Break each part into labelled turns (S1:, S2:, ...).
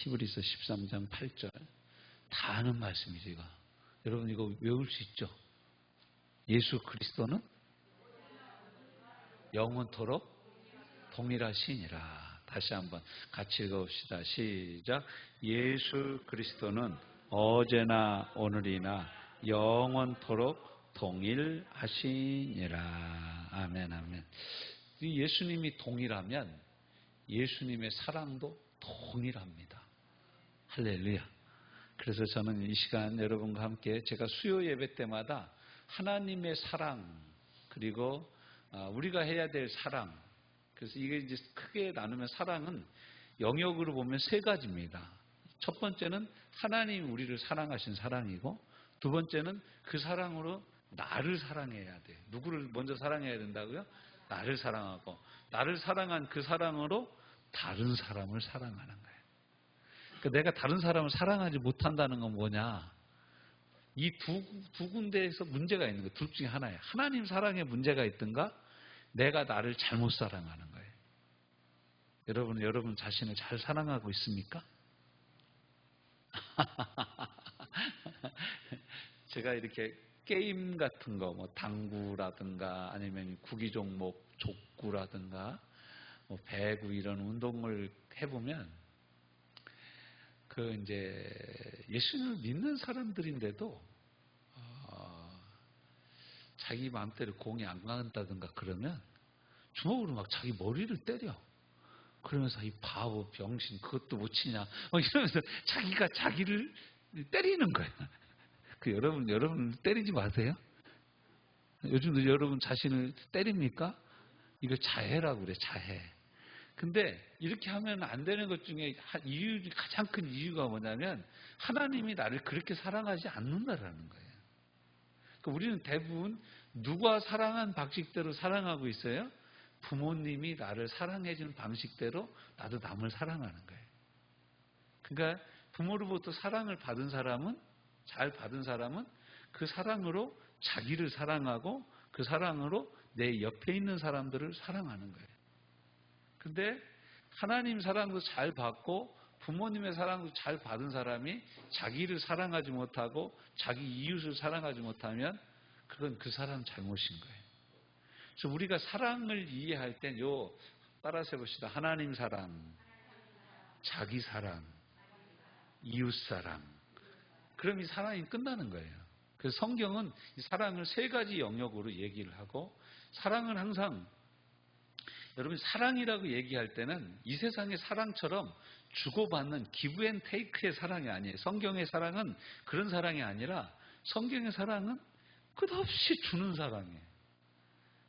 S1: 히브리서 13장 8절. 다 아는 말씀이죠, 이거. 여러분 이거 외울 수 있죠? 예수 그리스도는 영원토록 동일하시니라. 다시 한번 같이 읽어봅시다. 시작. 예수 그리스도는 어제나 오늘이나 영원토록 동일하시니라. 아멘, 아멘. 예수님이 동일하면 예수님의 사랑도 동일합니다. 할렐루야. 그래서 저는 이 시간 여러분과 함께 제가 수요 예배 때마다 하나님의 사랑, 그리고 우리가 해야 될 사랑, 그래서 이게 이제 크게 나누면 사랑은 영역으로 보면 세 가지입니다. 첫 번째는 하나님이 우리를 사랑하신 사랑이고, 두 번째는 그 사랑으로 나를 사랑해야 돼. 누구를 먼저 사랑해야 된다고요? 나를 사랑하고, 나를 사랑한 그 사랑으로 다른 사람을 사랑하는 거예요. 그러니까 내가 다른 사람을 사랑하지 못한다는 건 뭐냐? 이 두 군데에서 문제가 있는 거예요. 둘 중에 하나예요. 하나님 사랑에 문제가 있든가, 내가 나를 잘못 사랑하는 거예요. 여러분 자신을 잘 사랑하고 있습니까? 제가 이렇게 게임 같은 거, 뭐 당구라든가 아니면 구기 종목 족구라든가 뭐 배구 이런 운동을 해보면 그 이제 예수님을 믿는 사람들인데도 자기 마음대로 공이 안 간다든가 그러면 주먹으로 막 자기 머리를 때려. 그러면서 이 바보 병신 그것도 못 치냐 이러면서 자기가 자기를 때리는 거야. 여러분 때리지 마세요. 요즘도 여러분 자신을 때립니까? 이거 자해라고 그래, 자해. 근데 이렇게 하면 안 되는 것 중에 가장 큰 이유가 뭐냐면 하나님이 나를 그렇게 사랑하지 않는다라는 거예요. 그러니까 우리는 대부분 누가 사랑한 방식대로 사랑하고 있어요? 부모님이 나를 사랑해주는 방식대로 나도 남을 사랑하는 거예요. 그러니까 부모로부터 사랑을 받은 사람은, 잘 받은 사람은 그 사랑으로 자기를 사랑하고 그 사랑으로 내 옆에 있는 사람들을 사랑하는 거예요. 근데 하나님 사랑도 잘 받고 부모님의 사랑도 잘 받은 사람이 자기를 사랑하지 못하고 자기 이웃을 사랑하지 못하면 그건 그 사람 잘못인 거예요. 그래서 우리가 사랑을 이해할 땐 따라서 해봅시다. 하나님 사랑, 자기 사랑, 이웃 사랑. 그럼 이 사랑이 끝나는 거예요. 그래서 성경은 이 사랑을 세 가지 영역으로 얘기를 하고, 사랑은 항상 여러분 사랑이라고 얘기할 때는 이 세상의 사랑처럼 주고받는 기브 앤 테이크의 사랑이 아니에요. 성경의 사랑은 그런 사랑이 아니라 성경의 사랑은 끝없이 주는 사랑이에요.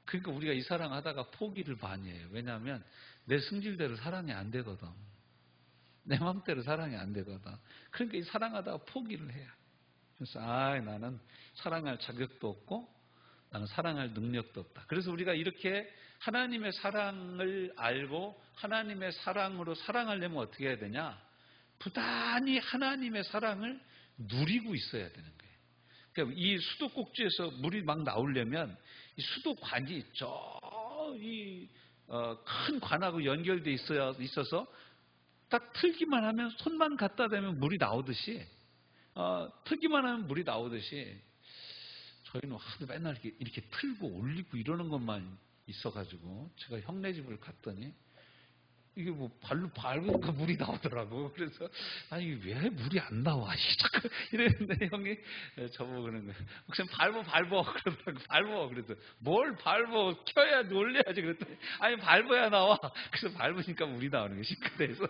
S1: 그러니까 우리가 이 사랑 하다가 포기를 많이 해요. 왜냐하면 내 승질대로 사랑이 안 되거든. 내 마음대로 사랑이 안 되거든. 그러니까 이 사랑하다가 포기를 해요. 그래서 나는 사랑할 자격도 없고 나는 사랑할 능력도 없다. 그래서 우리가 이렇게 하나님의 사랑을 알고 하나님의 사랑으로 사랑하려면 어떻게 해야 되냐? 부단히 하나님의 사랑을 누리고 있어야 되는 거예요. 그러니까 이 수도꼭지에서 물이 막 나오려면 이 수도관이 큰 관하고 연결돼 있어서 딱 틀기만 하면, 손만 갖다 대면 물이 나오듯이, 틀기만 하면 물이 나오듯이, 저희는 하도 맨날 이렇게 틀고 올리고 이러는 것만 있어가지고 제가 형네 집을 갔더니 이게 뭐 발로 밟으니까 물이 나오더라고. 그래서 아니 왜 물이 안 나와? 자꾸 이랬는데 형이 저보고 그러는 거예요. 목사님 밟어 그러더라고. 밟어. 그래서 뭘 밟어? 켜야지 올려야지. 그랬더니 아니 밟아야 나와. 그래서 밟으니까 물이 나오는 거예요. 싱크대에서.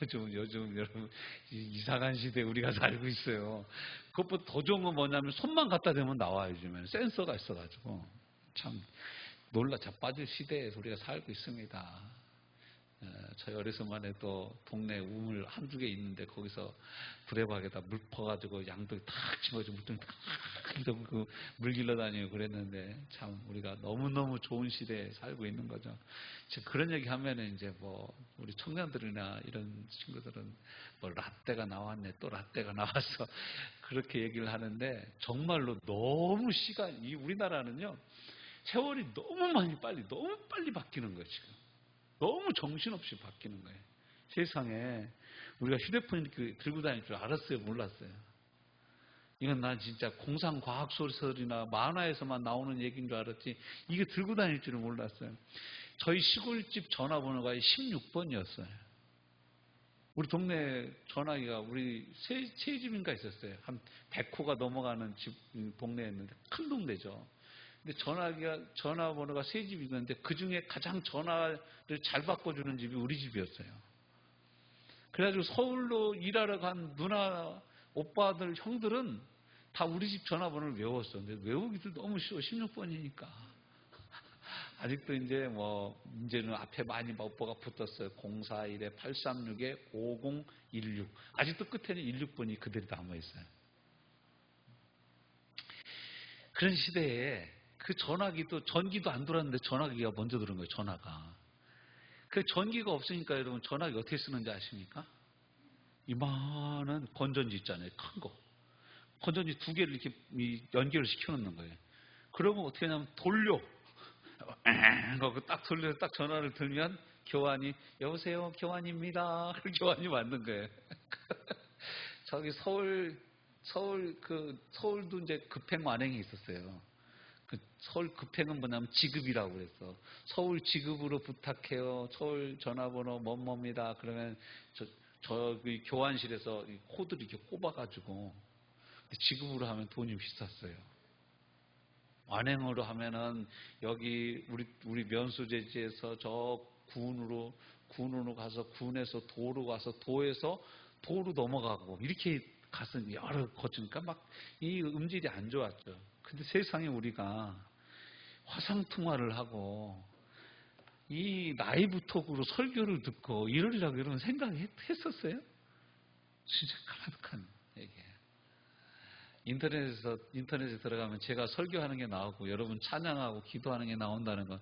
S1: 요즘 여러분 이상한 시대에 우리가 살고 있어요. 그것보다 더 좋은 건 뭐냐면 손만 갖다 대면 나와요. 요즘에는 센서가 있어가지고 참 놀라 자빠질 시대에 우리가 살고 있습니다. 저희 어려서만 해도 동네 우물 한두 개 있는데 거기서 두레박에다 물 퍼가지고 양들 탁 집어주고 물통 탁 물 길러 다니고 그랬는데 참 우리가 너무너무 좋은 시대에 살고 있는 거죠. 그런 얘기 하면은 이제 뭐 우리 청년들이나 이런 친구들은 뭐 라떼가 나왔네, 또 라떼가 나왔어. 그렇게 얘기를 하는데 정말로 너무 이 우리나라는요, 세월이 너무 빨리 바뀌는 거예요, 지금. 너무 정신없이 바뀌는 거예요. 세상에 우리가 휴대폰 이렇게 들고 다닐 줄 알았어요? 몰랐어요? 이건 난 진짜 공상과학소설이나 만화에서만 나오는 얘기인 줄 알았지 이게 들고 다닐 줄은 몰랐어요. 저희 시골집 전화번호가 16번이었어요. 우리 동네 전화기가 우리 세 집인가 있었어요. 한 100호가 넘어가는 집 동네였는데 큰 동네죠. 근데 전화번호가 세 집이 있는데 그 중에 가장 전화를 잘 바꿔주는 집이 우리 집이었어요. 그래가지고 서울로 일하러 간 누나, 오빠들, 형들은 다 우리 집 전화번호를 외웠어. 근데 외우기도 너무 쉬워. 16번이니까. 아직도 이제는 앞에 많이 오빠가 붙었어요. 041에 836에 5016. 아직도 끝에는 16번이 그대로 남아있어요. 그런 시대에 그 전화기도, 전기도 안 돌았는데 전화기가 먼저 들은 거예요, 전화가. 그 전기가 없으니까 여러분 전화기 어떻게 쓰는지 아십니까? 이만한 건전지 있잖아요. 큰 거. 건전지 2개를 이렇게 연결을 시켜놓는 거예요. 그러면 어떻게 하냐면 돌려. 딱 돌려서 딱 전화를 들면 교환이, 여보세요, 교환입니다. 교환이 맞는 거예요. 저기 서울도 이제 급행 완행이 있었어요. 그 서울 급행은 뭐냐면 지급이라고 그랬어. 서울 지급으로 부탁해요. 서울 전화번호 뭐뭐입니다. 그러면 저기 교환실에서 코드를 이렇게 꼽아가지고 지급으로 하면 돈이 비쌌어요. 완행으로 하면은 여기 우리 면수제지에서 저 군으로 가서 군에서 도로 가서 도에서 도로 넘어가고 이렇게 갔으니 여러 거치니까 막 이 음질이 안 좋았죠. 근데 세상에 우리가 화상통화를 하고 이 라이브톡으로 설교를 듣고 이러리라고 여러분 생각했었어요? 진짜 까마득한 얘기예요. 인터넷에 들어가면 제가 설교하는 게 나오고 여러분 찬양하고 기도하는 게 나온다는 거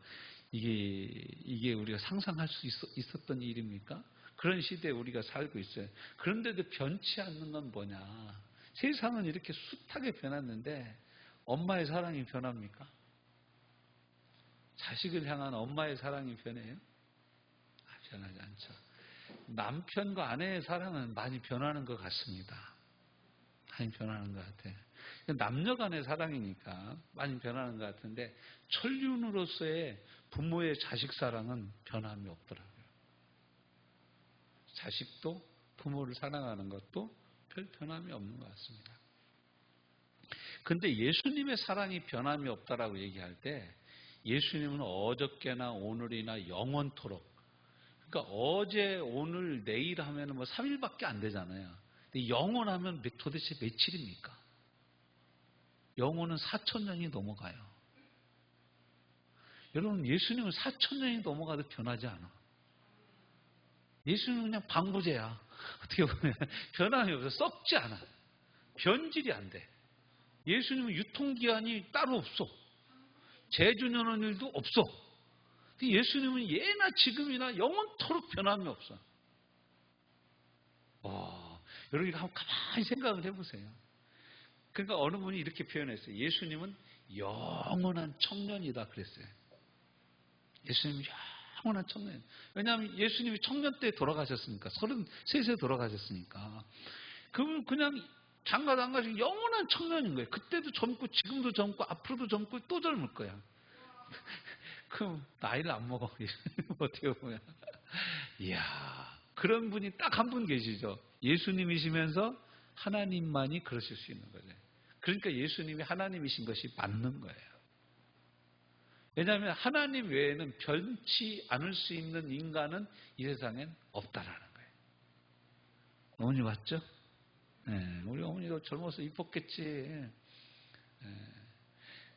S1: 이게 우리가 상상할 수 있었던 일입니까? 그런 시대에 우리가 살고 있어요. 그런데도 변치 않는 건 뭐냐? 세상은 이렇게 숱하게 변했는데 엄마의 사랑이 변합니까? 자식을 향한 엄마의 사랑이 변해요? 변하지 않죠. 남편과 아내의 사랑은 많이 변하는 것 같습니다. 많이 변하는 것 같아요. 남녀 간의 사랑이니까 많이 변하는 것 같은데 천륜으로서의 부모의 자식 사랑은 변함이 없더라고요. 자식도 부모를 사랑하는 것도 별 변함이 없는 것 같습니다. 그런데 예수님의 사랑이 변함이 없다라고 얘기할 때 예수님은 어저께나 오늘이나 영원토록, 그러니까 어제, 오늘, 내일 하면 3일밖에 안 되잖아요. 근데 영원하면 도대체 며칠입니까? 영원은 4,000년이 넘어가요. 여러분, 예수님은 4,000년이 넘어가도 변하지 않아. 예수님은 그냥 방부제야. 어떻게 보면 변함이 없어. 썩지 않아. 변질이 안 돼. 예수님은 유통기한이 따로 없어. 재주년한 일도 없어. 예수님은 예나 지금이나 영원토록 변함이 없어. 여러분 한번 가만히 생각을 해보세요. 그러니까 어느 분이 이렇게 표현했어요. 예수님은 영원한 청년이다 그랬어요. 예수님은 영원한 청년. 왜냐하면 예수님이 청년 때 돌아가셨으니까. 33세 돌아가셨으니까. 그분 그냥 장가도 안 가시고 영원한 청년인 거예요. 그때도 젊고 지금도 젊고 앞으로도 젊고 또 젊을 거야. 그럼 나이를 안 먹어. 어떻게 보면. 이야, 그런 분이 딱 한 분 계시죠. 예수님이시면서 하나님만이 그러실 수 있는 거죠. 그러니까 예수님이 하나님이신 것이 맞는 거예요. 왜냐하면 하나님 외에는 변치 않을 수 있는 인간은 이 세상엔 없다라는 거예요. 어머니 맞죠? 네, 우리 어머니도 젊어서 이뻤겠지. 네.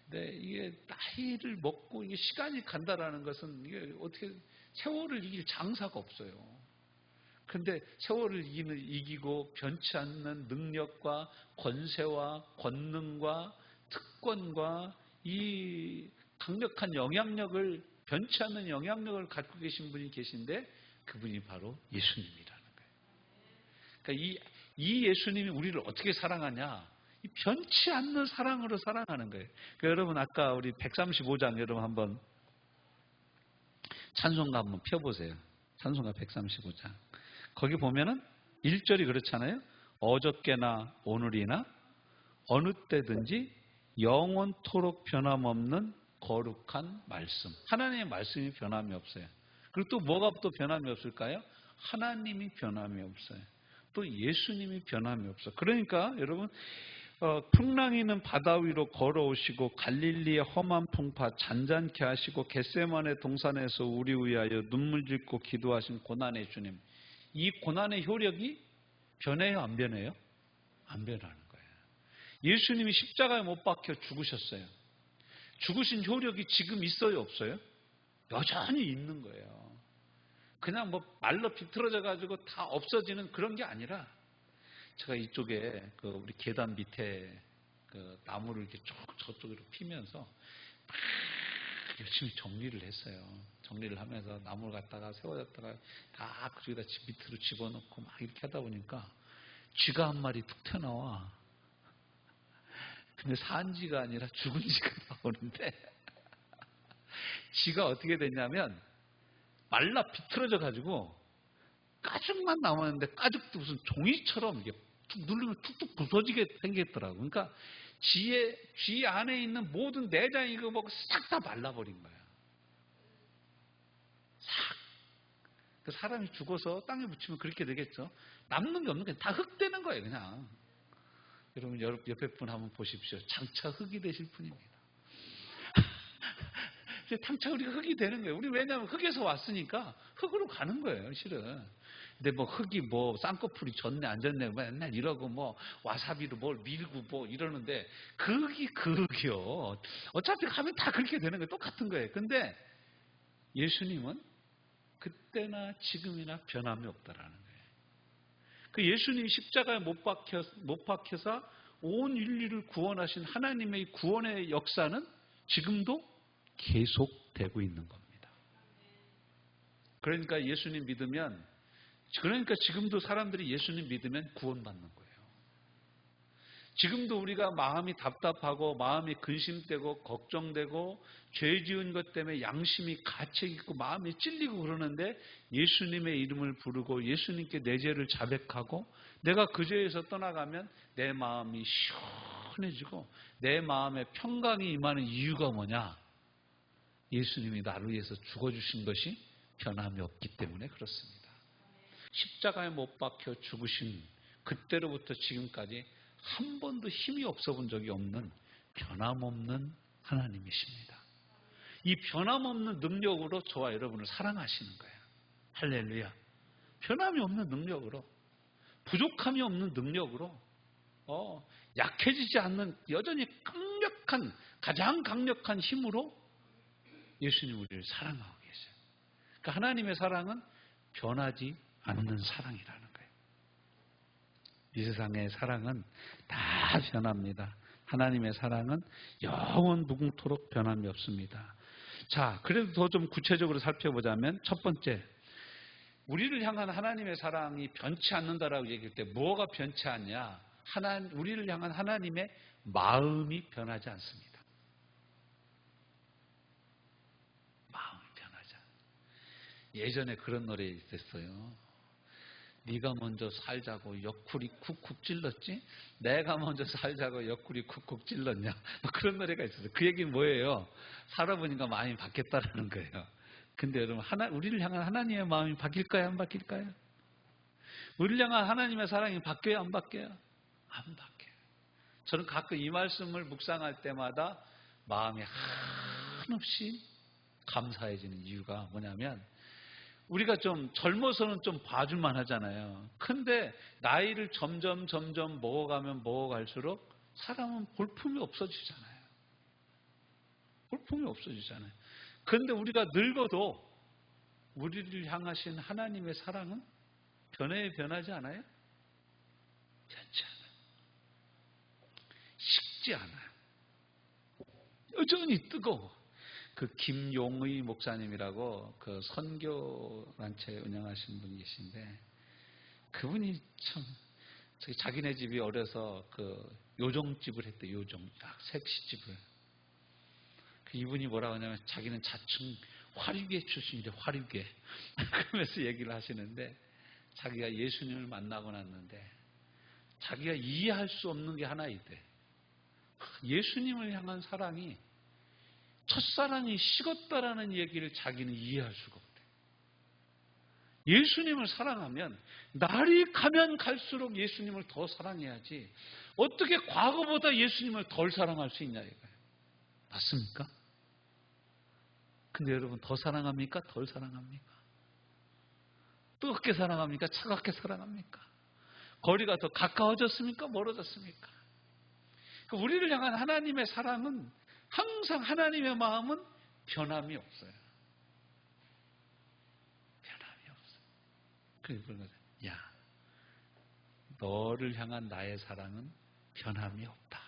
S1: 근데 이게 나이를 먹고 이게 시간이 간다라는 것은 이게 어떻게 세월을 이길 장사가 없어요. 그런데 세월을 이기고 변치 않는 능력과 권세와 권능과 특권과 이 강력한 영향력을, 변치 않는 영향력을 갖고 계신 분이 계신데 그분이 바로 예수님이라는 거예요. 그러니까 이 예수님이 우리를 어떻게 사랑하냐? 이 변치 않는 사랑으로 사랑하는 거예요. 그러니까 여러분 아까 우리 135장 여러분 한번 찬송가 한번 펴보세요. 찬송가 135장. 거기 보면은 1절이 그렇잖아요. 어저께나 오늘이나 어느 때든지 영원토록 변함없는 거룩한 말씀. 하나님의 말씀이 변함이 없어요. 그리고 또 뭐가 또 변함이 없을까요? 하나님이 변함이 없어요. 또 예수님이 변함이 없어요. 그러니까 여러분 풍랑이는 바다 위로 걸어오시고 갈릴리의 험한 풍파 잔잔케 하시고 겟세마네 동산에서 우리 위하여 눈물 짓고 기도하신 고난의 주님. 이 고난의 효력이 변해요, 안 변해요? 안 변하는 거예요. 예수님이 십자가에 못 박혀 죽으셨어요. 죽으신 효력이 지금 있어요, 없어요? 여전히 있는 거예요. 그냥 뭐 말로 비틀어져 가지고 다 없어지는 그런 게 아니라, 제가 이쪽에 우리 계단 밑에 나무를 이렇게 쭉 저쪽으로 피면서 막 열심히 정리를 했어요. 정리를 하면서 나무를 갖다가 세워졌다가 다 그쪽에다 밑으로 집어넣고 막 이렇게 하다 보니까 쥐가 한 마리 툭 튀어나와. 근데 산 쥐가 아니라 죽은 쥐가 나오는데, 쥐가 어떻게 됐냐면 말라 비틀어져 가지고 가죽만 남았는데, 가죽도 무슨 종이처럼 이게 툭 누르면 툭툭 부서지게 생겼더라고요. 그러니까 쥐 안에 있는 모든 내장 이거 먹고 싹 다 말라버린 거야. 싹. 그 사람이 죽어서 땅에 묻히면 그렇게 되겠죠. 남는 게 없는 게 다 흙 되는 거예요, 그냥. 여러분 옆에 분 한번 보십시오. 장차 흙이 되실 분입니다. 장차 우리가 흙이 되는 거예요. 우리 왜냐하면 흙에서 왔으니까 흙으로 가는 거예요, 실은. 근데 뭐 흙이 뭐 쌍꺼풀이 졌네 안 졌네 맨날 이러고 뭐 와사비로 뭘 밀고 뭐 이러는데, 그 흙이요. 어차피 가면 다 그렇게 되는 거예요. 똑같은 거예요. 근데 예수님은 그때나 지금이나 변함이 없다라는 거예요. 그 예수님이 십자가에 못 박혀서 온 인류를 구원하신 하나님의 구원의 역사는 지금도 계속되고 있는 겁니다. 그러니까 예수님 믿으면, 그러니까 지금도 사람들이 예수님 믿으면 구원받는 거예요. 지금도 우리가 마음이 답답하고 마음이 근심되고 걱정되고 죄 지은 것 때문에 양심이 가책 있고 마음이 찔리고 그러는데, 예수님의 이름을 부르고 예수님께 내 죄를 자백하고 내가 그 죄에서 떠나가면 내 마음이 시원해지고 내 마음에 평강이 임하는 이유가 뭐냐? 예수님이 나를 위해서 죽어주신 것이 변함이 없기 때문에 그렇습니다. 십자가에 못 박혀 죽으신 그때로부터 지금까지 한 번도 힘이 없어 본 적이 없는 변함없는 하나님이십니다. 이 변함없는 능력으로 저와 여러분을 사랑하시는 거예요. 할렐루야. 변함이 없는 능력으로, 부족함이 없는 능력으로, 약해지지 않는 여전히 강력한, 가장 강력한 힘으로 예수님 우리를 사랑하고 계세요. 그러니까 하나님의 사랑은 변하지 않는 사랑이라는 거예요. 이 세상의 사랑은 다 변합니다. 하나님의 사랑은 영원 무궁토록 변함이 없습니다. 자, 그래도 더 좀 구체적으로 살펴보자면, 첫 번째, 우리를 향한 하나님의 사랑이 변치 않는다라고 얘기할 때 뭐가 변치 않냐? 우리를 향한 하나님의 마음이 변하지 않습니다. 마음이 변하지 않아요. 예전에 그런 노래 있었어요. 네가 먼저 살자고 옆구리 쿡쿡 찔렀지? 내가 먼저 살자고 옆구리 쿡쿡 찔렀냐? 그런 노래가 있었어요. 그 얘기는 뭐예요? 살아보니까 마음이 바뀌었다라는 거예요. 근데 여러분, 우리를 향한 하나님의 마음이 바뀔까요? 안 바뀔까요? 우리를 향한 하나님의 사랑이 바뀌어요? 안 바뀌어요? 안 바뀌어요. 저는 가끔 이 말씀을 묵상할 때마다 마음이 한없이 감사해지는 이유가 뭐냐면, 우리가 좀 젊어서는 좀 봐줄만 하잖아요. 근데 나이를 점점 먹어갈수록 사람은 볼품이 없어지잖아요. 볼품이 없어지잖아요. 그런데 우리가 늙어도 우리를 향하신 하나님의 사랑은 변하지 않아요? 변치 않아요. 식지 않아요. 여전히 뜨거워. 그 김용의 목사님이라고 그 선교단체 운영하시는 분이 계신데, 그분이 참, 자기네 집이 어려서 그 요정집을 했대. 색시집을. 이분이 뭐라고 하냐면, 자기는 자칭 화류계 출신이래. 화류계. 그러면서 얘기를 하시는데, 자기가 예수님을 만나고 났는데 자기가 이해할 수 없는 게 하나 있대. 예수님을 향한 사랑이 첫사랑이 식었다라는 얘기를 자기는 이해할 수가 없대. 예수님을 사랑하면 날이 가면 갈수록 예수님을 더 사랑해야지 어떻게 과거보다 예수님을 덜 사랑할 수 있냐 이거예요. 맞습니까? 근데 여러분 더 사랑합니까? 덜 사랑합니까? 뜨겁게 사랑합니까? 차갑게 사랑합니까? 거리가 더 가까워졌습니까? 멀어졌습니까? 우리를 향한 하나님의 사랑은 항상 하나님의 마음은 변함이 없어요. 변함이 없어요. 그래서 그런 거죠. 야, 너를 향한 나의 사랑은 변함이 없다.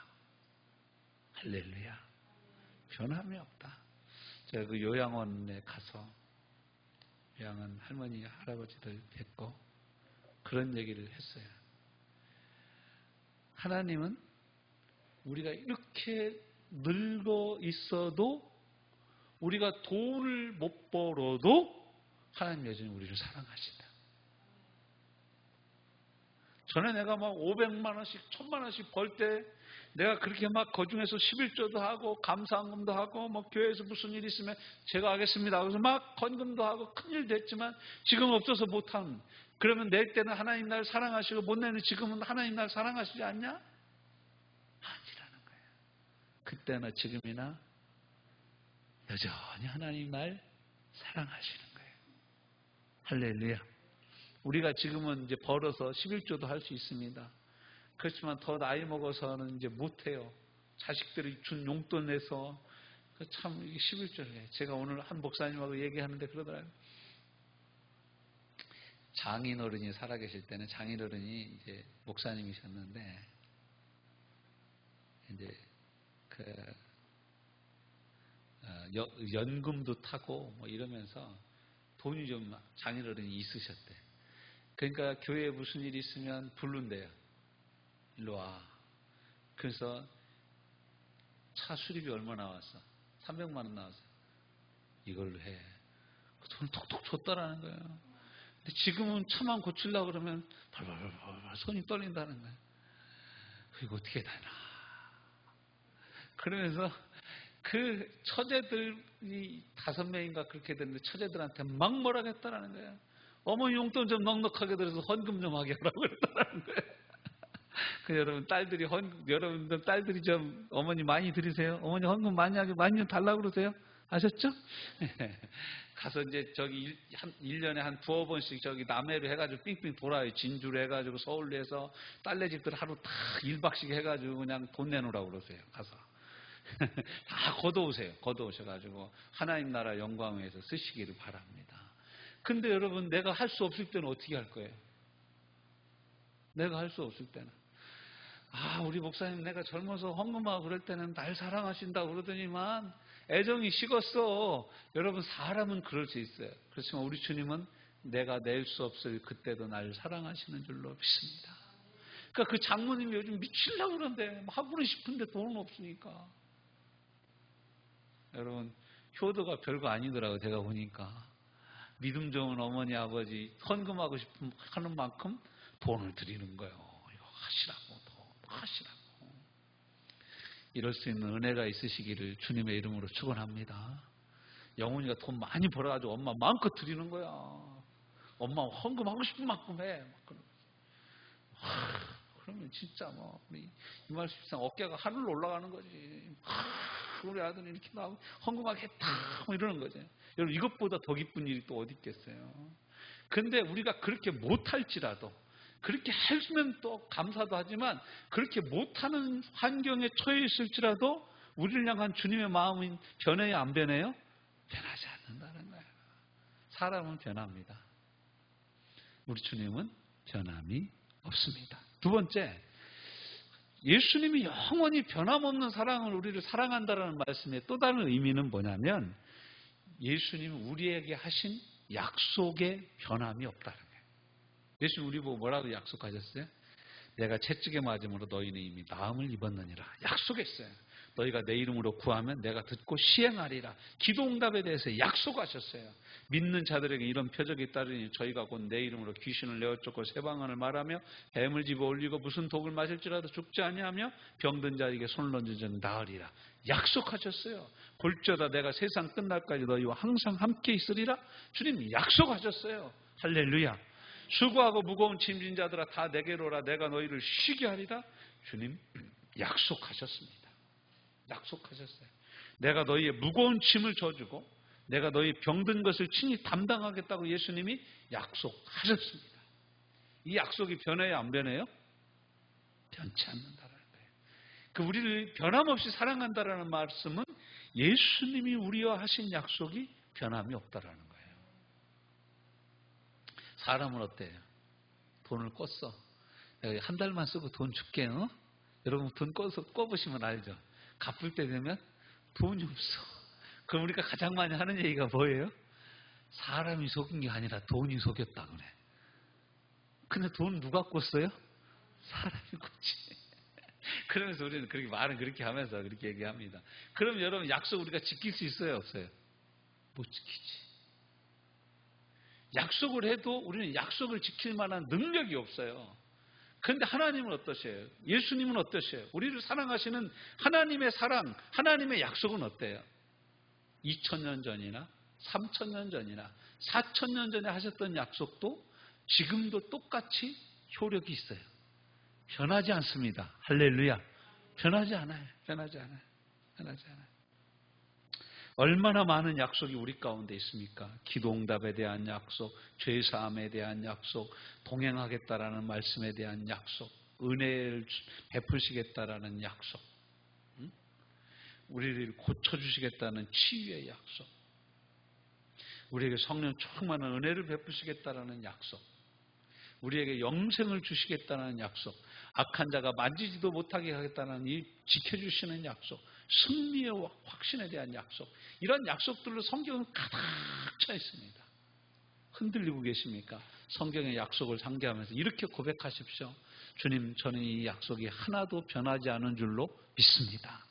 S1: 할렐루야. 변함이 없다. 제가 그 요양원에 가서 요양원 할머니, 할아버지들 뵙고 그런 얘기를 했어요. 하나님은 우리가 이렇게 늙어 있어도 우리가 돈을 못 벌어도 하나님 여전히 우리를 사랑하신다. 전에 내가 막 500만 원씩 1000만 원씩 벌 때 내가 그렇게 막 그중에서 11조도 하고 감사헌금도 하고 뭐 교회에서 무슨 일 있으면 제가 하겠습니다. 그래서 막 헌금도 하고 큰일도 했지만 지금 없어서 못하는, 그러면 낼 때는 하나님 날 사랑하시고 못 내는 지금은 하나님 날 사랑하시지 않냐? 아니라는 거예요. 그때나 지금이나 여전히 하나님 날 사랑하시는 거예요. 할렐루야. 우리가 지금은 이제 벌어서 11조도 할 수 있습니다. 그렇지만 더 나이 먹어서는 이제 못해요. 자식들이 준 용돈 내서 참 11조를 해요. 제가 오늘 한 목사님하고 얘기하는데 그러더라고요. 장인어른이 살아계실 때는 장인어른이 이제 목사님이셨는데 이제 연금도 타고 뭐 이러면서 돈이 좀 장인어른이 있으셨대. 그러니까 교회에 무슨 일이 있으면 부른대요. 일로 와. 그래서 차 수리비 얼마 나왔어? 300만 원 나왔어. 이걸로 해. 그 돈을 톡톡 줬다라는 거예요. 근데 지금은 차만 고치려고 그러면 발발발발 손이 떨린다는 거예요. 이거 어떻게 되나. 그러면서 그 처제들이 5명인가 그렇게 됐는데 처제들한테 막 뭐라 했다라는 거예요. 어머니 용돈 좀 넉넉하게 들어서 헌금 좀 하게 하라고 그랬다라는 거예요. 그 여러분 여러분들 딸들이 좀 어머니 많이 드리세요. 어머니 헌금 많이 하게 많이 좀 달라고 그러세요. 아셨죠? 가서 이제 저기 1년에 한 2-3번씩 저기 남해로 해가지고 삥삥 돌아요. 진주로 해가지고 서울로 해서 딸네 집들 하루 다 1박씩 해가지고 그냥 돈 내놓으라고 그러세요. 가서. 다 걷어오셔가지고 하나님 나라 영광을 위해서 쓰시기를 바랍니다. 근데 여러분 내가 할 수 없을 때는 어떻게 할 거예요? 내가 할 수 없을 때는. 우리 목사님 내가 젊어서 헌금하고 그럴 때는 날 사랑하신다고 그러더니만 애정이 식었어. 여러분 사람은 그럴 수 있어요. 그렇지만 우리 주님은 내가 낼 수 없을 그때도 날 사랑하시는 줄로 믿습니다. 그러니까 그 장모님이 요즘 미치려고 그러는데 하고는 싶은데 돈은 없으니까. 여러분 효도가 별거 아니더라고요. 제가 보니까. 믿음 좋은 어머니 아버지 헌금하고 싶은 하는 만큼 돈을 드리는 거예요. 이거 하시라고. 하시라고. 이럴 수 있는 은혜가 있으시기를 주님의 이름으로 축원합니다. 영훈이가 돈 많이 벌어가지고 엄마 마음껏 드리는 거야. 엄마 헌금하고 싶은 만큼 해. 그러면 진짜 뭐 우리 이말십상 어깨가 하늘로 올라가는 거지. 우리 아들이 이렇게 나오고 헌금하겠다 뭐 이러는 거죠. 여러분 이것보다 더 기쁜 일이 또 어디 있겠어요. 근데 우리가 그렇게 못할지라도 그렇게 해주면 또 감사도 하지만 그렇게 못하는 환경에 처해 있을지라도 우리를 향한 주님의 마음은 변해요? 안 변해요? 변하지 않는다는 거예요. 사람은 변합니다. 우리 주님은 변함이 없습니다. 두 번째, 예수님이 영원히 변함없는 사랑을 우리를 사랑한다는 말씀의 또 다른 의미는 뭐냐면 예수님은 우리에게 하신 약속에 변함이 없다는 거예요. 예수님 우리 보고 뭐라고 약속하셨어요? 내가 채찍에 맞음으로 너희는 이미 나음을 입었느니라. 약속했어요. 너희가 내 이름으로 구하면 내가 듣고 시행하리라. 기도응답에 대해서 약속하셨어요. 믿는 자들에게 이런 표적이 따르니 저희가 곧 내 이름으로 귀신을 내어쫓고 새 방언을 말하며 뱀을 집어 올리고 무슨 독을 마실지라도 죽지 아니하며 병든 자에게 손을 얹으면 나으리라. 약속하셨어요. 볼지어다 내가 세상 끝날까지 너희와 항상 함께 있으리라. 주님 약속하셨어요. 할렐루야. 수고하고 무거운 짐진 자들아 다 내게로 오라. 내가 너희를 쉬게 하리라. 주님 약속하셨습니다. 약속하셨어요. 내가 너희의 무거운 짐을 져주고 내가 너희 병든 것을 친히 담당하겠다고 예수님이 약속하셨습니다. 이 약속이 변해요, 안 변해요? 변치 않는다라는 거예요. 그 우리를 변함없이 사랑한다라는 말씀은 예수님이 우리와 하신 약속이 변함이 없다라는 거예요. 사람은 어때요? 돈을 꿨어. 내가 한 달만 쓰고 돈 줄게. 여러분 돈 꿔보시면 알죠. 갚을 때 되면 돈이 없어. 그럼 우리가 가장 많이 하는 얘기가 뭐예요? 사람이 속인 게 아니라 돈이 속였다 그래. 근데 돈 누가 꿨어요? 사람이 꿨지. 그러면서 우리는 그렇게 말은 그렇게 하면서 그렇게 얘기합니다. 그럼 여러분 약속 우리가 지킬 수 있어요, 없어요? 못 지키지. 약속을 해도 우리는 약속을 지킬 만한 능력이 없어요. 그런데 하나님은 어떠세요? 예수님은 어떠세요? 우리를 사랑하시는 하나님의 사랑, 하나님의 약속은 어때요? 2000년 전이나 3000년 전이나 4000년 전에 하셨던 약속도 지금도 똑같이 효력이 있어요. 변하지 않습니다. 할렐루야. 변하지 않아요. 변하지 않아요. 변하지 않아요. 얼마나 많은 약속이 우리 가운데 있습니까? 기도응답에 대한 약속, 죄사함에 대한 약속, 동행하겠다라는 말씀에 대한 약속, 은혜를 베푸시겠다라는 약속, 우리를 고쳐주시겠다는 치유의 약속, 우리에게 성령 충만한 은혜를 베푸시겠다라는 약속, 우리에게 영생을 주시겠다는 약속, 악한 자가 만지지도 못하게 하겠다는 이 지켜주시는 약속, 승리의 확신에 대한 약속, 이런 약속들로 성경은 가득 차 있습니다. 흔들리고 계십니까? 성경의 약속을 상기하면서 이렇게 고백하십시오. 주님, 저는 이 약속이 하나도 변하지 않은 줄로 믿습니다.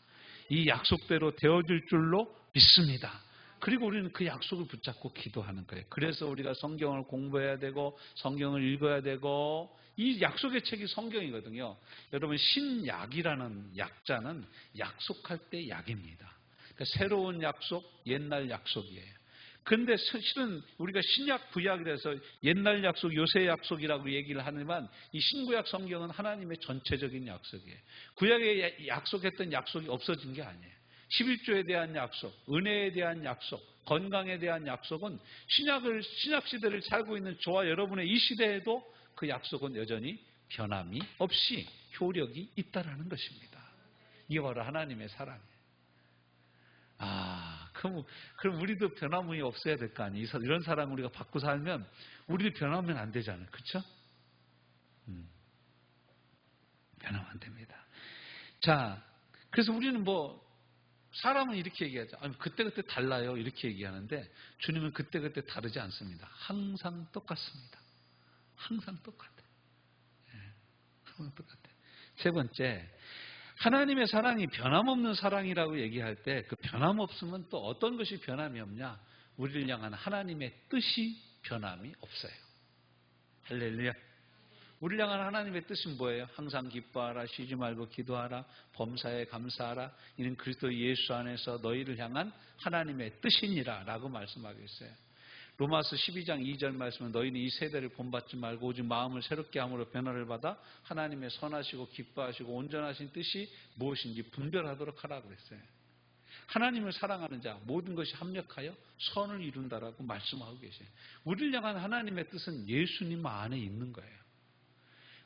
S1: 이 약속대로 되어질 줄로 믿습니다. 그리고 우리는 그 약속을 붙잡고 기도하는 거예요. 그래서 우리가 성경을 공부해야 되고 성경을 읽어야 되고, 이 약속의 책이 성경이거든요. 여러분, 신약이라는 약자는 약속할 때 약입니다. 그러니까 새로운 약속, 옛날 약속이에요. 그런데 실은 우리가 신약, 구약이라서 옛날 약속, 요새 약속이라고 얘기를 하지만 이 신구약 성경은 하나님의 전체적인 약속이에요. 구약에 약속했던 약속이 없어진 게 아니에요. 11조에 대한 약속, 은혜에 대한 약속, 건강에 대한 약속은 신약 시대를 살고 있는 저와 여러분의 이 시대에도 그 약속은 여전히 변함이 없이 효력이 있다라는 것입니다. 이게 바로 하나님의 사랑이에요. 그럼 우리도 변함이 없어야 될 거 아니에요. 이런 사랑 우리가 받고 살면 우리도 변하면 안 되잖아요. 그렇죠? 변하면 안 됩니다. 자, 그래서 우리는 사람은 이렇게 얘기하죠. 그때그때 달라요. 이렇게 얘기하는데 주님은 그때그때 다르지 않습니다. 항상 똑같습니다. 항상 똑같아요. 항상 똑같아요. 세 번째, 하나님의 사랑이 변함없는 사랑이라고 얘기할 때 그 변함없으면 또 어떤 것이 변함이 없냐? 우리를 향한 하나님의 뜻이 변함이 없어요. 할렐루야. 우리를 향한 하나님의 뜻은 뭐예요? 항상 기뻐하라, 쉬지 말고 기도하라, 범사에 감사하라. 이는 그리스도 예수 안에서 너희를 향한 하나님의 뜻이니라 라고 말씀하고 있어요. 로마서 12장 2절 말씀은 너희는 이 세대를 본받지 말고 오직 마음을 새롭게 함으로 변화를 받아 하나님의 선하시고 기뻐하시고 온전하신 뜻이 무엇인지 분별하도록 하라고 그랬어요. 하나님을 사랑하는 자 모든 것이 합력하여 선을 이룬다라고 말씀하고 계세요. 우리를 향한 하나님의 뜻은 예수님 안에 있는 거예요.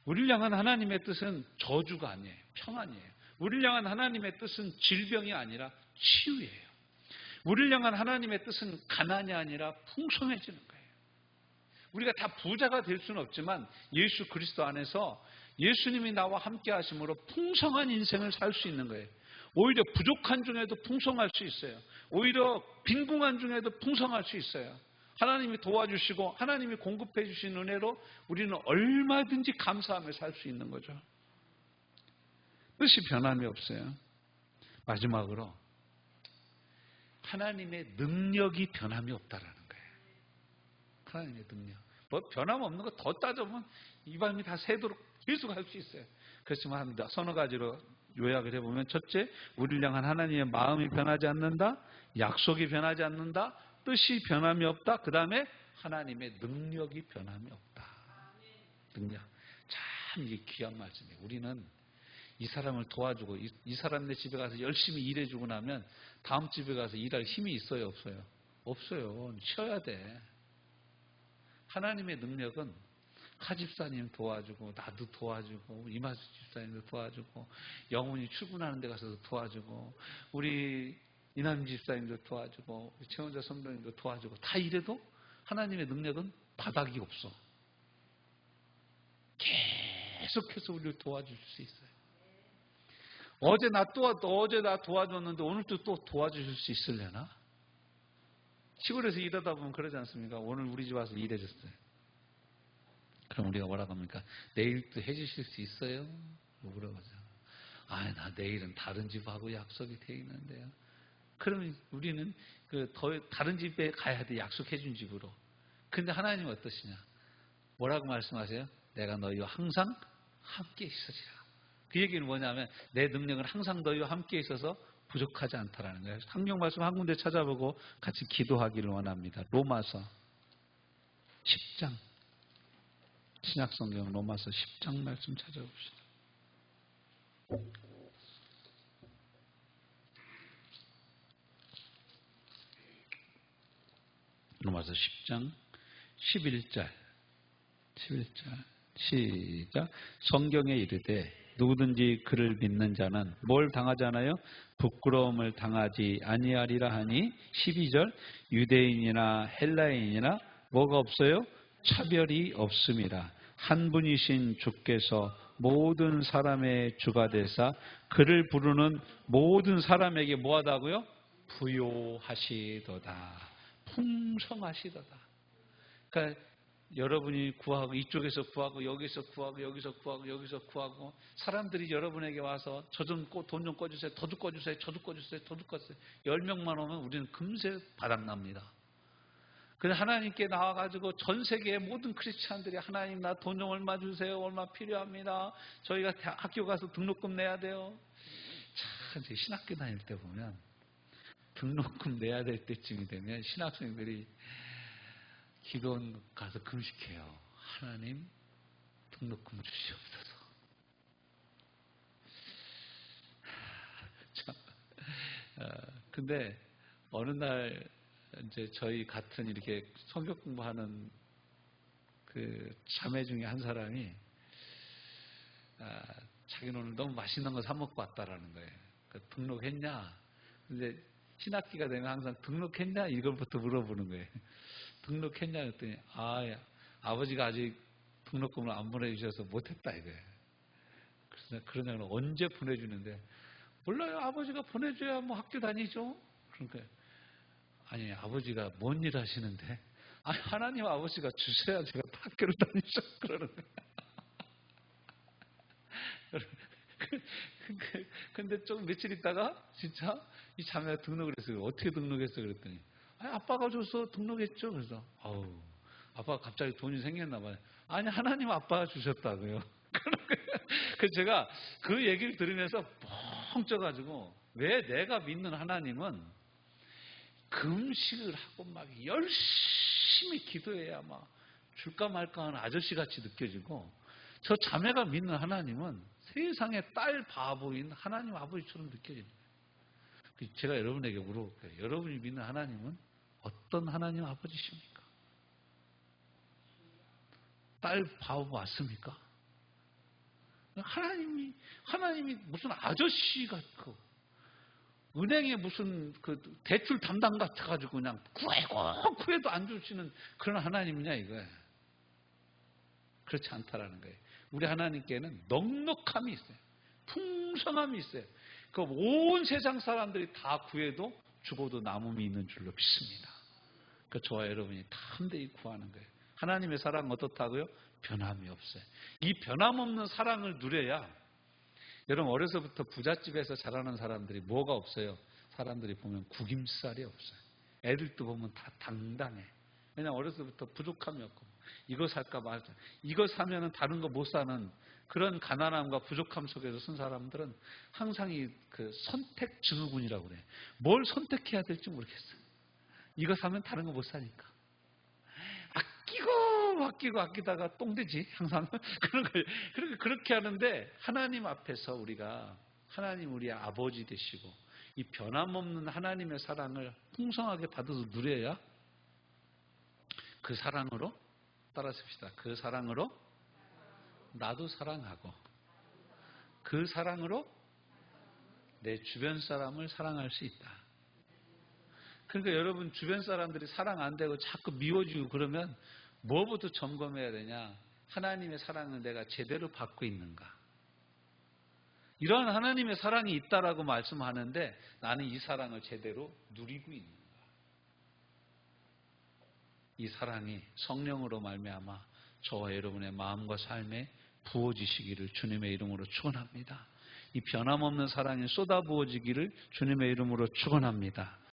S1: 우리를 향한 하나님의 뜻은 저주가 아니에요. 평안이에요. 우리를 향한 하나님의 뜻은 질병이 아니라 치유예요. 우리를 향한 하나님의 뜻은 가난이 아니라 풍성해지는 거예요. 우리가 다 부자가 될 수는 없지만 예수 그리스도 안에서 예수님이 나와 함께 하심으로 풍성한 인생을 살 수 있는 거예요. 오히려 부족한 중에도 풍성할 수 있어요. 오히려 빈궁한 중에도 풍성할 수 있어요. 하나님이 도와주시고 하나님이 공급해 주신 은혜로 우리는 얼마든지 감사하며 살 수 있는 거죠. 뜻이 변함이 없어요. 마지막으로 하나님의 능력이 변함이 없다라는 거예요. 하나님의 능력. 뭐 변함없는 거 더 따져보면 이 밤이 다 새도록 계속 할 수 있어요. 그렇지만 서너 가지로 요약을 해보면, 첫째, 우리를 향한 하나님의 마음이 변하지 않는다. 약속이 변하지 않는다. 뜻이 변함이 없다. 그 다음에 하나님의 능력이 변함이 없다. 능력. 참 이게 귀한 말씀이에요. 우리는 이 사람을 도와주고 이 사람네 집에 가서 열심히 일해주고 나면 다음 집에 가서 일할 힘이 있어요? 없어요? 없어요. 쉬어야 돼. 하나님의 능력은 하 집사님 도와주고, 나도 도와주고, 이마수 집사님도 도와주고, 영훈이 출근하는 데 가서도 도와주고, 우리 이남 집사님도 도와주고, 최원자 선배님도 도와주고, 다 이래도 하나님의 능력은 바닥이 없어. 계속해서 우리를 도와줄 수 있어요. 어제 나 도와줬는데 오늘도 또 도와주실 수 있으려나? 시골에서 일하다 보면 그러지 않습니까? 오늘 우리 집 와서 일해줬어요. 그럼 우리가 뭐라고 합니까? 내일도 해주실 수 있어요? 물어보죠. 나 내일은 다른 집하고 약속이 돼 있는데요. 그러면 우리는 다른 집에 가야 돼. 약속해 준 집으로. 근데 하나님은 어떠시냐? 뭐라고 말씀하세요? 내가 너희와 항상 함께 있으리라. 그 얘기는 뭐냐면 내 능력은 항상 너희와 함께 있어서 부족하지 않다라는 거예요. 성경 말씀 한 군데 찾아보고 같이 기도하기를 원합니다. 로마서 10장. 신약성경 로마서 10장 말씀 찾아봅시다. 로마서 10장 11절 시작. 성경에 이르되 누구든지 그를 믿는 자는 뭘 당하잖아요? 부끄러움을 당하지 아니하리라 하니. 12절 유대인이나 헬라인이나 뭐가 없어요? 차별이 없음이라. 한 분이신 주께서 모든 사람의 주가 되사 그를 부르는 모든 사람에게 뭐하다고요? 부요하시도다. 풍성하시도다. 그러니까 여러분이 구하고, 이쪽에서 구하고, 여기서 구하고, 여기서 구하고, 여기서 구하고, 사람들이 여러분에게 와서 돈 좀 꿔주세요, 더 꿔주세요, 저도 꿔주세요, 더도 꿔주세요. 10명만 오면 우리는 금세 바닥납니다. 그래서 하나님께 나와가지고 전 세계의 모든 크리스찬들이 하나님, 나 돈 좀 얼마 주세요, 얼마 필요합니다. 저희가 학교 가서 등록금 내야 돼요. 참, 이제 신학교 다닐 때 보면 등록금 내야 될 때쯤이 되면 신학생들이 기도원 가서 금식해요. 하나님, 등록금 주시옵소서. 근데 어느 날 이제 저희 같은 이렇게 성경 공부하는 그 자매 중에 한 사람이 자기는 오늘 너무 맛있는 거 사 먹고 왔다라는 거예요. 등록했냐? 근데 신학기가 되면 항상 등록했냐? 이걸부터 물어보는 거예요. 등록했냐 그랬더니 아버지가 아직 등록금을 안 보내주셔서 못했다 이거예요. 그래서 그런 장은 언제 보내주는데, 몰라요. 아버지가 보내줘야 뭐 학교 다니죠. 그러니까 아니, 아버지가 뭔 일 하시는데? 하나님 아버지가 주셔야 제가 학교를 다니죠. 그러는 거예요. 근데 좀 며칠 있다가 진짜 이 자매가 등록을 했어요. 어떻게 등록했어요? 그랬더니 아빠가 줘서 등록했죠. 그래서 아빠가 갑자기 돈이 생겼나 봐요. 아니, 하나님 아빠가 주셨다고요. 그래서 제가 그 얘기를 들으면서 뻥 쪄가지고, 왜 내가 믿는 하나님은 금식을 하고 막 열심히 기도해야 막 줄까 말까 하는 아저씨같이 느껴지고, 저 자매가 믿는 하나님은 세상의 딸 바보인 하나님 아버지처럼 느껴집니다. 제가 여러분에게 물어볼게요. 여러분이 믿는 하나님은 어떤 하나님 아버지십니까? 딸 바보 맞습니까? 하나님이 무슨 아저씨 같고, 은행에 무슨 대출 담당 같아가지고 그냥 구해도 안 주시는 그런 하나님이냐 이거예요. 그렇지 않다라는 거예요. 우리 하나님께는 넉넉함이 있어요. 풍성함이 있어요. 그 온 세상 사람들이 다 구해도 죽어도 남음이 있는 줄로 믿습니다. 그 저와 여러분이 담대히 구하는 거예요. 하나님의 사랑은 어떻다고요? 변함이 없어요. 이 변함없는 사랑을 누려야 여러분 어려서부터 부잣집에서 자라는 사람들이 뭐가 없어요? 사람들이 보면 구김살이 없어요. 애들도 보면 다 당당해. 왜냐하면 어려서부터 부족함이 없고 이거 살까 말까. 이거 사면은 다른 거 못 사는 그런 가난함과 부족함 속에서 쓴 사람들은 항상 그 선택 증후군이라고 그래. 뭘 선택해야 될지 모르겠어요. 이거 사면 다른 거 못 사니까. 아끼다가 똥되지 항상 그런 걸 그렇게 하는데 하나님 앞에서 우리가 하나님 우리의 아버지 되시고 이 변함없는 하나님의 사랑을 풍성하게 받아서 누려야 그 사랑으로 따라섭시다. 그 사랑으로 나도 사랑하고 그 사랑으로 내 주변 사람을 사랑할 수 있다. 그러니까 여러분 주변 사람들이 사랑 안 되고 자꾸 미워지고 그러면 뭐부터 점검해야 되냐? 하나님의 사랑을 내가 제대로 받고 있는가? 이러한 하나님의 사랑이 있다라고 말씀하는데 나는 이 사랑을 제대로 누리고 있는가? 이 사랑이 성령으로 말미암아 저와 여러분의 마음과 삶에 부어지시기를 주님의 이름으로 축원합니다. 이 변함없는 사랑이 쏟아부어지기를 주님의 이름으로 축원합니다.